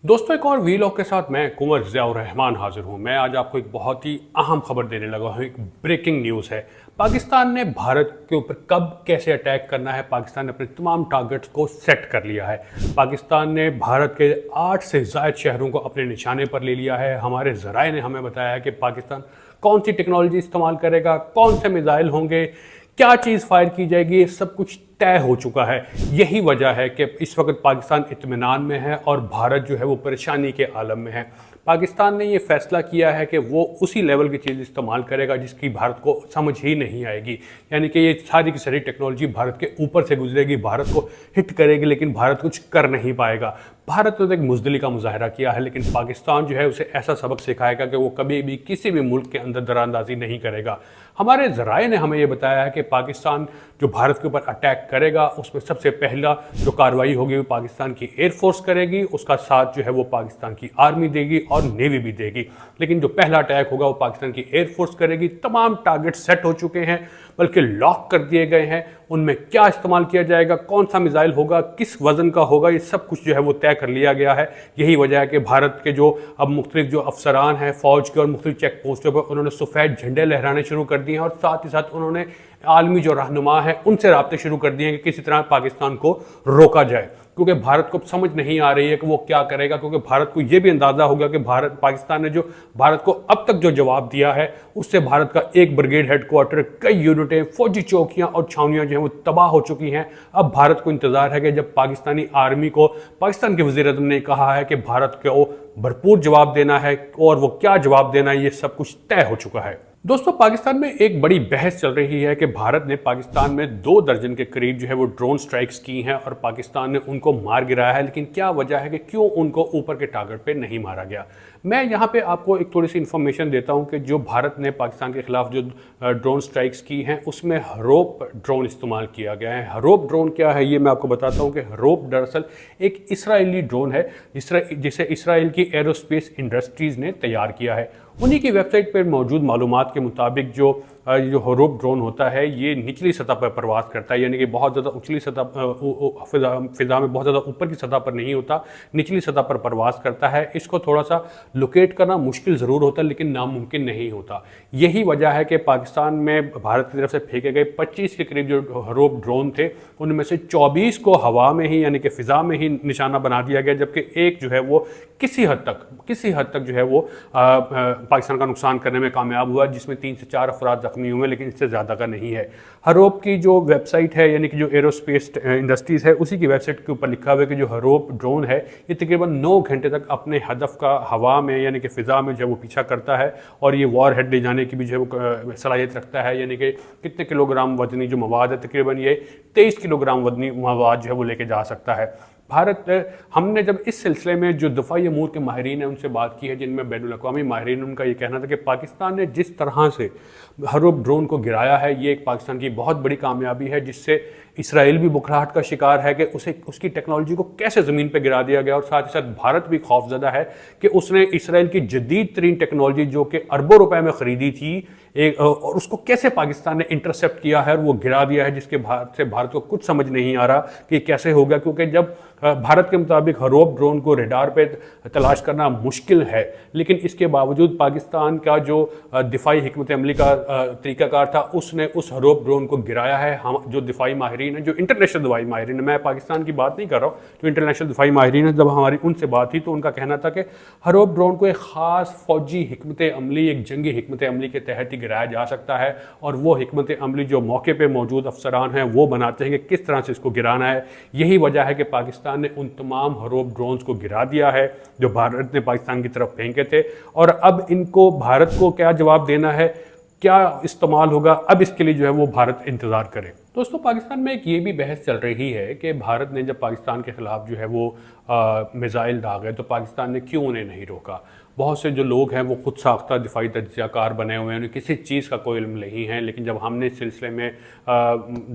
दोस्तों, एक और वीलॉग के साथ मैं कुंवर ज़ियाउर रहमान हाजिर हूँ। मैं आज आपको एक बहुत ही अहम खबर देने लगा हूँ। एक ब्रेकिंग न्यूज़ है। पाकिस्तान ने भारत के ऊपर कब कैसे अटैक करना है, पाकिस्तान ने अपने तमाम टारगेट्स को सेट कर लिया है। पाकिस्तान ने भारत के 8 से ज़ायद शहरों को अपने निशाने पर ले लिया है। हमारे ज़राए ने हमें बताया है कि पाकिस्तान कौन सी टेक्नोलॉजी इस्तेमाल करेगा, कौन से मिसाइल होंगे, क्या चीज़ फायर की जाएगी, ये सब कुछ तय हो चुका है। यही वजह है कि इस वक्त पाकिस्तान इत्मीनान में है और भारत जो है वो परेशानी के आलम में है। पाकिस्तान ने ये फैसला किया है कि वो उसी लेवल की चीज़ इस्तेमाल करेगा जिसकी भारत को समझ ही नहीं आएगी। यानी कि ये सारी की सारी टेक्नोलॉजी भारत के ऊपर से गुजरेगी, भारत को हिट करेगी, लेकिन भारत कुछ कर नहीं पाएगा। भारत ने तो एक मुजदली का मुजाहरा किया है, लेकिन पाकिस्तान जो है उसे ऐसा सबक सिखाएगा कि वो कभी भी किसी भी मुल्क के अंदर दरारंदाजी नहीं करेगा। हमारे ज़राए ने हमें ये बताया है कि पाकिस्तान जो भारत के ऊपर अटैक करेगा उसमें सबसे पहला जो कार्रवाई होगी वो पाकिस्तान की एयरफोर्स करेगी, उसका साथ जो है वो पाकिस्तान की आर्मी देगी और नेवी भी देगी। लेकिन जो पहला अटैक होगा वो पाकिस्तान की एयरफोर्स करेगी। तमाम टारगेट सेट हो चुके हैं, बल्कि लॉक कर दिए गए हैं। उनमें क्या इस्तेमाल किया जाएगा, कौन सा मिसाइल होगा, किस वजन का होगा, ये सब कुछ जो है वो तय कर लिया गया है। यही वजह है कि भारत के जो अब मुख्तलिफ जो अफसरान हैं फौज के और मुख्तलिफ चेक पोस्टों पर, उन्होंने सफ़ेद झंडे लहराने शुरू कर दिए हैं और साथ ही साथ उन्होंने आलमी जो रहनुमा है उनसे राब्ते शुरू कर दिए हैं कि किसी तरह पाकिस्तान को रोका जाए, क्योंकि भारत को समझ नहीं आ रही है कि वो क्या करेगा। क्योंकि भारत को ये भी अंदाज़ा होगा कि पाकिस्तान ने जो भारत को अब तक जो जवाब दिया है उससे भारत का एक ब्रिगेड हेडक्वार्टर, कई यूनिटें, फौजी चौकियां और छावनियां जो हैं वो तबाह हो चुकी हैं। अब भारत को इंतजार है कि जब पाकिस्तानी आर्मी को पाकिस्तान के वज़ीर-ए-आज़म ने कहा है कि भारत को भरपूर जवाब देना है, और वो क्या जवाब देना है ये सब कुछ तय हो चुका है। दोस्तों, पाकिस्तान में एक बड़ी बहस चल रही है कि भारत ने पाकिस्तान में 2 दर्जन के करीब जो है वो ड्रोन स्ट्राइक्स की हैं और पाकिस्तान ने उनको मार गिराया है। लेकिन क्या वजह है कि क्यों उनको ऊपर के टारगेट पे नहीं मारा गया। मैं यहाँ पे आपको एक थोड़ी सी इन्फॉर्मेशन देता हूँ कि जो भारत ने पाकिस्तान के खिलाफ जो ड्रोन स्ट्राइक्स की हैं उसमें हरोप ड्रोन इस्तेमाल किया गया है। हरोप ड्रोन क्या है ये मैं आपको बताता हूँ कि हरोप दरअसल एक इसराइली ड्रोन है जिसे इसराइल की एरोस्पेस इंडस्ट्रीज़ ने तैयार किया है। उन्हीं की वेबसाइट पर मौजूद मालूमात के मुताबिक जो हरोप ड्रोन होता है ये निचली सतह पर प्रवास करता है, यानी कि बहुत ज़्यादा उचली सतह फिज़ा में बहुत ज़्यादा ऊपर की सतह पर नहीं होता, निचली सतह पर प्रवास करता है। इसको थोड़ा सा लोकेट करना मुश्किल ज़रूर होता है लेकिन नामुमकिन नहीं होता। यही वजह है कि पाकिस्तान में भारत की तरफ से फेंके गए 25 के करीब जो हरोप ड्रोन थे उनमें से 24 को हवा में ही यानी कि फ़िज़ा में ही निशाना बना दिया गया, जबकि एक जो है वो किसी हद तक जो है वो पाकिस्तान का नुकसान करने में कामयाब हुआ, जिसमें 3 से 4 अफराद जख्मी हुए, लेकिन इससे ज़्यादा का नहीं है। हरोप की जो वेबसाइट है यानी कि जो एरोस्पेस इंडस्ट्रीज़ है उसी की वेबसाइट के ऊपर लिखा हुआ है कि जो हरोप ड्रोन है ये तकरीबन 9 घंटे तक अपने हदफ का हवा में यानी कि फ़िज़ा में जो वो पीछा करता है, और ये वॉर हेड ले जाने की भी जो है वो सलाहियत रखता है। यानी कि कितने किलोग्राम वजनी जो मवाद है, तकरीबन ये 23 किलोग्राम वजनी मवाद जो है वो लेके जा सकता है। हमने जब इस सिलसिले में जो दफ़ाई अमूर के माहिरीन हैं उनसे बात की है, जिनमें बैनुल-अक़वामी माहिरीन, उनका ये कहना था कि पाकिस्तान ने जिस तरह से हरोप ड्रोन को गिराया है ये एक पाकिस्तान की बहुत बड़ी कामयाबी है, जिससे इसराइल भी बुखराहट का शिकार है कि उसकी टेक्नोलॉजी को कैसे ज़मीन पर गिरा दिया गया, और साथ ही साथ भारत भी खौफज़दा है कि उसने इसराइल की जदीद तरीन टेक्नोलॉजी जो कि अरबों रुपए में ख़रीदी थी और उसको कैसे पाकिस्तान ने इंटरसेप्ट किया है और वो गिरा दिया है, जिसके भारत को कुछ समझ नहीं आ रहा कि कैसे होगा। क्योंकि जब भारत के मुताबिक हरोप ड्रोन को रडार पे तलाश करना मुश्किल है, लेकिन इसके बावजूद पाकिस्तान का जो दिफाई हिकमत अमली का तरीक़ाकार था उसने उस हरोप ड्रोन को गिराया है। हम जो दिफाई माहिरीन हैं, जो इंटरनेशनल दिफाई माहिरीन है, मैं पाकिस्तान की बात नहीं कर रहा हूँ, जो इंटरनेशनल दिफाई माहिरीन है, जब हमारी उनसे बात थी तो उनका कहना था कि हरोप ड्रोन को एक ख़ास फ़ौजी हिकमत अमली, एक जंगी हिकमत अमली के तहत ही गिराया जा सकता है, और वो हिकमत अमली जो मौके पर मौजूद अफसरान हैं वो बनाते हैं कि किस तरह से इसको गिराना है। यही वजह है कि पाकिस्तान ने उन तमाम हरोप ड्रोन्स को गिरा दिया है जो भारत ने पाकिस्तान की तरफ फेंके थे, और अब इनको भारत को क्या जवाब देना है, क्या इस्तेमाल होगा, अब इसके लिए जो है वो भारत इंतज़ार करे। दोस्तों, पाकिस्तान में एक ये भी बहस चल रही है कि भारत ने जब पाकिस्तान के ख़िलाफ़ जो है वो मिसाइल दागे तो पाकिस्तान ने क्यों उन्हें नहीं रोका। बहुत से जो लोग हैं वो खुद साख्ता दिफाई तजज़ियाकार बने हुए हैं, उन्हें किसी चीज़ का कोई इल्म नहीं है, लेकिन जब हमने इस सिलसिले में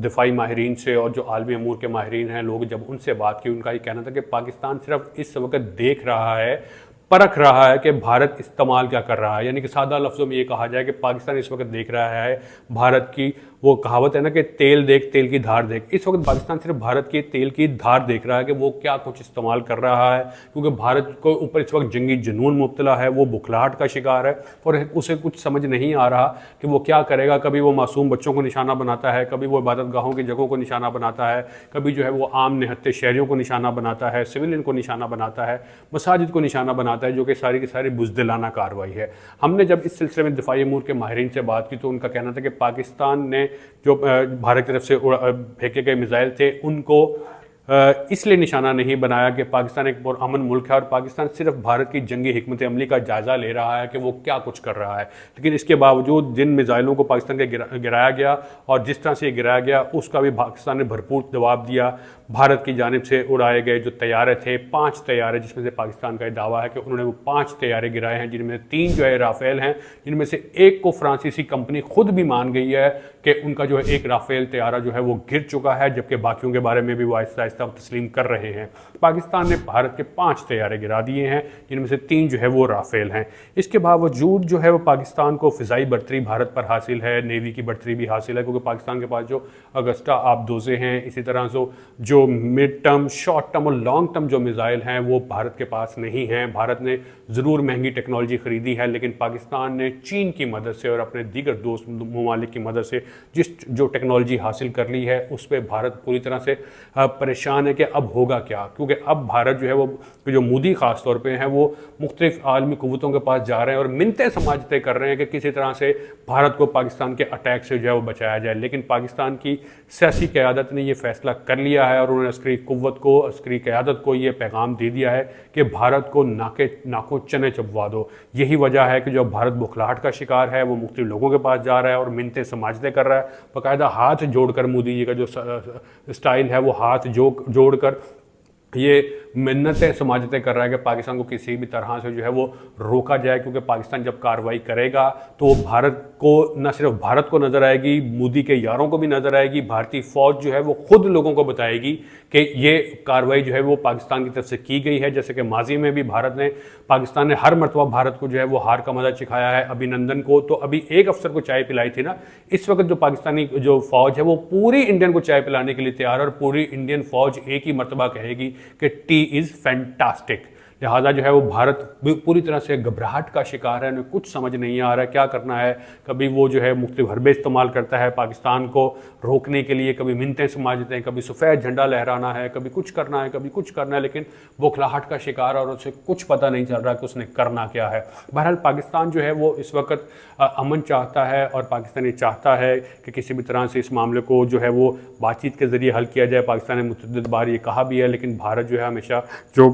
दिफाई माहिरीन से और जो आलमी अमूर के माहिरीन हैं लोग जब उनसे बात की, उनका ये कहना था कि पाकिस्तान सिर्फ इस वक्त देख रहा है, परख रहा है कि भारत इस्तेमाल क्या कर रहा है। यानी कि सादा लफ्ज़ों में ये कहा जाए कि पाकिस्तान इस वक्त देख रहा है भारत की वो कहावत है ना कि तेल देख तेल की धार देख। इस वक्त पाकिस्तान सिर्फ भारत के तेल की धार देख रहा है कि वो क्या कुछ इस्तेमाल कर रहा है, क्योंकि भारत को ऊपर इस वक्त जंगी जुनून मुब्तला है, वो बुखलाहट का शिकार है और उसे कुछ समझ नहीं आ रहा कि वो क्या करेगा। कभी वो मासूम बच्चों को निशाना बनाता है, कभी वो इबादत गाहों की जगहों को निशाना बनाता है, कभी जो है वो आम निहत्ते शहरियों को निशाना बनाता है, सिविलियन को निशाना बनाता है, मसाजिद को निशाना बनाता है, जो कि सारी की सारी बुज़दिलाना कार्रवाई है। हमने जब इस सिलसिले में दिफाई अमूर के माहिरीन से बात की तो उनका कहना था कि पाकिस्तान ने जो भारत की तरफ से फेंके गए मिसाइल थे उनको इसलिए निशाना नहीं बनाया कि पाकिस्तान एक बहुत अमन मुल्क है और पाकिस्तान सिर्फ भारत की जंगी हिकमत अमली का जायज़ा ले रहा है कि वो क्या कुछ कर रहा है। लेकिन इसके बावजूद जिन मिसाइलों को पाकिस्तान के गिराया गया और जिस तरह से गिराया गया उसका भी पाकिस्तान ने भरपूर जवाब दिया। भारत की जानिब से उड़ाए गए जो तैयारे थे, 5 तैयारे, जिसमें से पाकिस्तान का दावा है कि उन्होंने वो 5 तैयारे गिराए हैं, जिनमें 3 जो है राफेल हैं, जिनमें से एक को फ्रांसीसी कंपनी खुद भी मान गई है कि उनका जो है एक राफेल तैयारा जो है वो गिर चुका है, जबकि बाकियों के बारे में भी वो आहिस्ता आहिस्ता तस्लीम कर रहे हैं। पाकिस्तान ने भारत के 5 तैयारे गिरा दिए हैं, जिनमें से 3 जो है वो राफेल हैं। इसके बावजूद जो है वो पाकिस्तान को फ़िज़ाई बर्तरी भारत पर हासिल है, नेवी की बर्तरी भी हासिल है, क्योंकि पाकिस्तान के पास जो अगस्टा आबदोज़े हैं, इसी तरह से जो मिड टर्म, शॉर्ट टर्म और लॉन्ग टर्म जो मिसाइल हैं वो भारत के पास नहीं हैं। भारत ने ज़रूर महंगी टेक्नोलॉजी ख़रीदी है, लेकिन पाकिस्तान ने चीन की मदद से और अपने दीगर दोस्त ममालिक की मदद से जो टेक्नोलॉजी हासिल कर ली है उस पर भारत पूरी तरह से परेशान है कि अब होगा क्या। क्योंकि अब भारत जो है वो जो मोदी ख़ास तौर पे हैं वो मुख्तलिफ आलमी क़ुव्वतों के पास जा रहे हैं और मिन्नतें समाजते कर रहे हैं कि किसी तरह से भारत को पाकिस्तान के अटैक से जो है वो बचाया जाए। लेकिन पाकिस्तान की सियासी क़यादत ने ये फ़ैसला कर लिया है और उन्होंने अस्करी क़ुव्वत को, अस्करी क़यादत को ये पैगाम दे दिया है कि भारत को नाकों चने चबवा दो। यही वजह है कि जो भारत बुखलाहट का शिकार है वो मुख्तलिफ लोगों के पास जा रहा है और मिन्नतें समाजते कर रहा है। बाकायदा हाथ जोड़कर मोदी जी का जो स्टाइल है वो हाथ जोड़कर ये मिन्नतें समाजतें कर रहा है कि पाकिस्तान को किसी भी तरह से जो है वो रोका जाए, क्योंकि पाकिस्तान जब कार्रवाई करेगा तो भारत को, न सिर्फ भारत को नज़र आएगी, मोदी के यारों को भी नज़र आएगी। भारतीय फ़ौज जो है वो खुद लोगों को बताएगी कि ये कार्रवाई जो है वो पाकिस्तान की तरफ से की गई है। जैसे कि माजी में भी पाकिस्तान ने हर मरतबा भारत को जो है वो हार का मज़ा चिखाया है। अभिनंदन को तो अभी एक अफसर को चाय पिलाई थी ना, इस वक्त जो पाकिस्तानी जो फ़ौज है वो पूरी इंडियन को चाय पिलाने के लिए तैयार है और पूरी इंडियन फ़ौज एक ही मरतबा कहेगी कि टी इज़ फैंटास्टिक। लिहाजा जो है वो भारत पूरी तरह से घबराहट का शिकार है, उन्हें कुछ समझ नहीं आ रहा है क्या करना है। कभी वो जो है मुख्तलिफ हरबे इस्तेमाल करता है पाकिस्तान को रोकने के लिए, कभी मिन्नतें समाजते हैं, कभी सफ़ेद झंडा लहराना है, कभी कुछ करना है, कभी कुछ करना है, लेकिन बुखलाहट का शिकार और उसे कुछ पता नहीं चल रहा कि उसने करना क्या है। बहरहाल पाकिस्तान जो है वो इस वक्त अमन चाहता है और पाकिस्तान ये चाहता है कि किसी भी तरह से इस मामले को जो है वो बातचीत के ज़रिए हल किया जाए। पाकिस्तान ने मुतअद्दिद बार ये कहा भी है, लेकिन भारत जो है हमेशा जो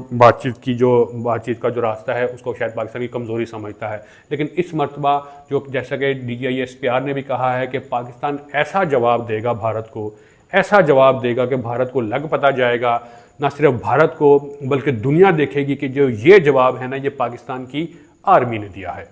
बातचीत का जो रास्ता है उसको शायद पाकिस्तान की कमज़ोरी समझता है। लेकिन इस मरतबा जो जैसा कि DGISPR ने भी कहा है कि पाकिस्तान ऐसा जवाब देगा भारत को, ऐसा जवाब देगा कि भारत को लग पता जाएगा, ना सिर्फ भारत को बल्कि दुनिया देखेगी कि जो ये जवाब है ना ये पाकिस्तान की आर्मी ने दिया है।